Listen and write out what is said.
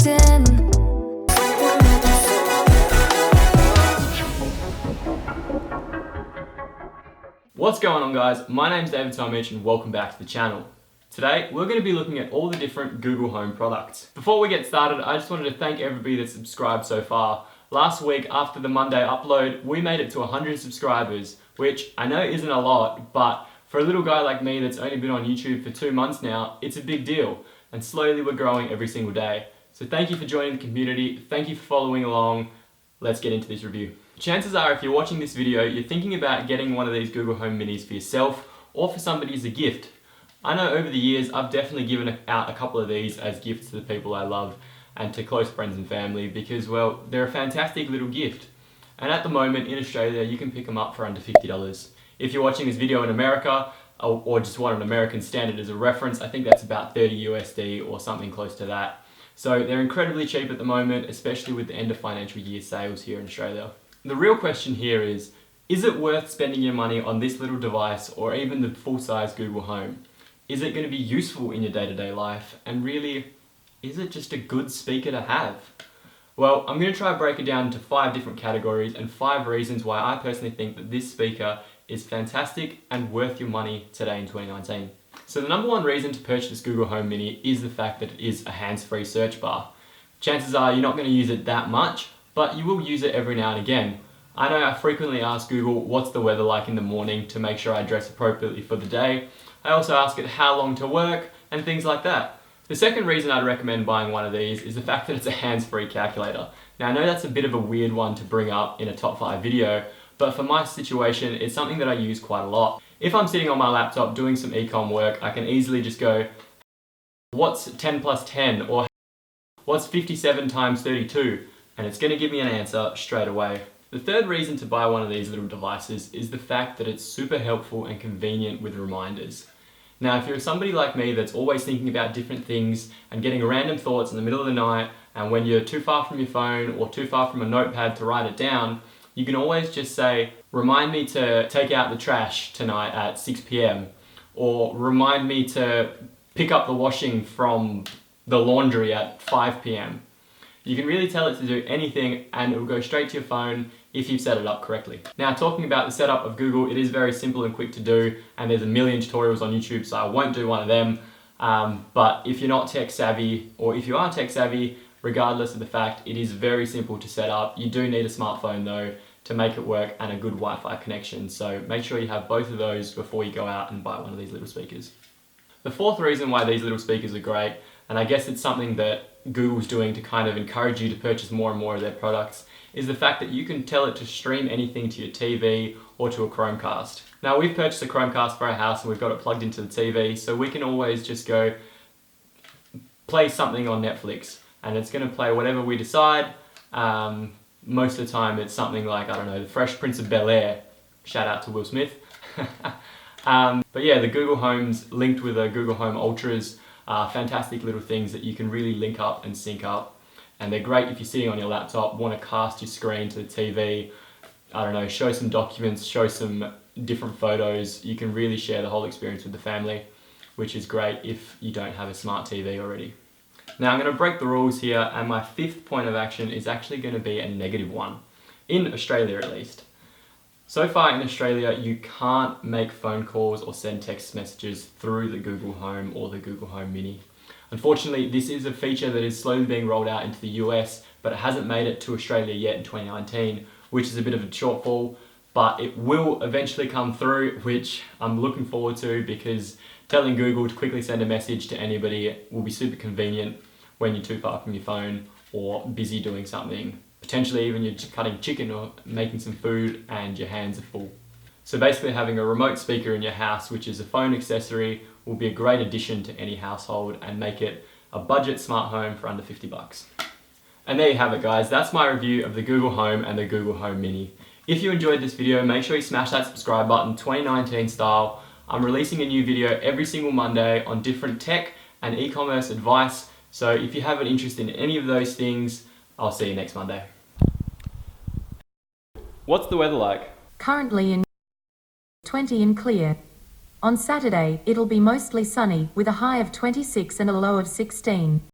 in. What's going on, guys? My name's David Tomich and welcome back to the channel. Today we're going to be looking at all the different Google Home products. Before we get started, I just wanted to thank everybody that's subscribed so far. Last week after the Monday upload, we made it to 100 subscribers, which I know isn't a lot, but for a little guy like me that's only been on YouTube for 2 months now, it's a big deal. And slowly we're growing every single day. So thank you for joining the community, thank you for following along. Let's get into this review. Chances are if you're watching this video, you're thinking about getting one of these Google Home Minis for yourself or for somebody as a gift. I know over the years I've definitely given out a couple of these as gifts to the people I love and to close friends and family because, well, they're a fantastic little gift. And at the moment in Australia, you can pick them up for under $50. If you're watching this video in America, or just want an American standard as a reference, I think that's about 30 USD or something close to that. So they're incredibly cheap at the moment, especially with the end of financial year sales here in Australia. The real question here is it worth spending your money on this little device or even the full-size Google Home? Is it going to be useful in your day-to-day life? And really, is it just a good speaker to have? Well, I'm going to try and break it down into 5 different categories and 5 reasons why I personally think that this speaker is fantastic and worth your money today in 2019. So the number one reason to purchase this Google Home Mini is the fact that it is a hands-free search bar. Chances are you're not going to use it that much, but you will use it every now and again. I know I frequently ask Google what's the weather like in the morning to make sure I dress appropriately for the day. I also ask it how long to work and things like that. The second reason I'd recommend buying one of these is the fact that it's a hands-free calculator. Now I know that's a bit of a weird one to bring up in a top 5 video, but for my situation, it's something that I use quite a lot. If I'm sitting on my laptop doing some ecom work, I can easily just go, what's 10 plus 10? Or what's 57 times 32? And it's going to give me an answer straight away. The third reason to buy one of these little devices is the fact that it's super helpful and convenient with reminders. Now, if you're somebody like me that's always thinking about different things and getting random thoughts in the middle of the night, and when you're too far from your phone or too far from a notepad to write it down, you can always just say, remind me to take out the trash tonight at 6 p.m. or remind me to pick up the washing from the laundry at 5 p.m. You can really tell it to do anything and it will go straight to your phone if you've set it up correctly. Now, talking about the setup of Google, it is very simple and quick to do, and there's a million tutorials on YouTube, so I won't do one of them. But if you're not tech savvy, or if you are tech savvy, regardless of the fact, it is very simple to set up. You do need a smartphone though to make it work and a good Wi-Fi connection, so make sure you have both of those before you go out and buy one of these little speakers. The fourth reason why these little speakers are great, and I guess it's something that Google's doing to kind of encourage you to purchase more and more of their products, is the fact that you can tell it to stream anything to your TV or to a Chromecast. Now, we've purchased a Chromecast for our house and we've got it plugged into the TV, so we can always just go play something on Netflix and it's going to play whatever we decide. Most of the time it's something like, I don't know, The Fresh Prince of Bel-Air. Shout out to Will Smith. But yeah, the Google Homes linked with the Google Home Ultras are fantastic little things that you can really link up and sync up. And they're great if you're sitting on your laptop, want to cast your screen to the TV, I don't know, show some documents, show some different photos. You can really share the whole experience with the family, which is great if you don't have a smart TV already. Now I'm going to break the rules here, and my 5th point of action is actually going to be a negative one, in Australia at least. So far in Australia, you can't make phone calls or send text messages through the Google Home or the Google Home Mini. Unfortunately, this is a feature that is slowly being rolled out into the US, but it hasn't made it to Australia yet in 2019, which is a bit of a shortfall, but it will eventually come through, which I'm looking forward to, because telling Google to quickly send a message to anybody will be super convenient when you're too far from your phone or busy doing something. Potentially even you're cutting chicken or making some food and your hands are full. So basically having a remote speaker in your house, which is a phone accessory, will be a great addition to any household and make it a budget smart home for under 50 bucks. And there you have it, guys. That's my review of the Google Home and the Google Home Mini. If you enjoyed this video, make sure you smash that subscribe button 2019 style. I'm releasing a new video every single Monday on different tech and e-commerce advice. So if you have an interest in any of those things, I'll see you next Monday. What's the weather like? Currently in 20 and clear. On Saturday, it'll be mostly sunny with a high of 26 and a low of 16.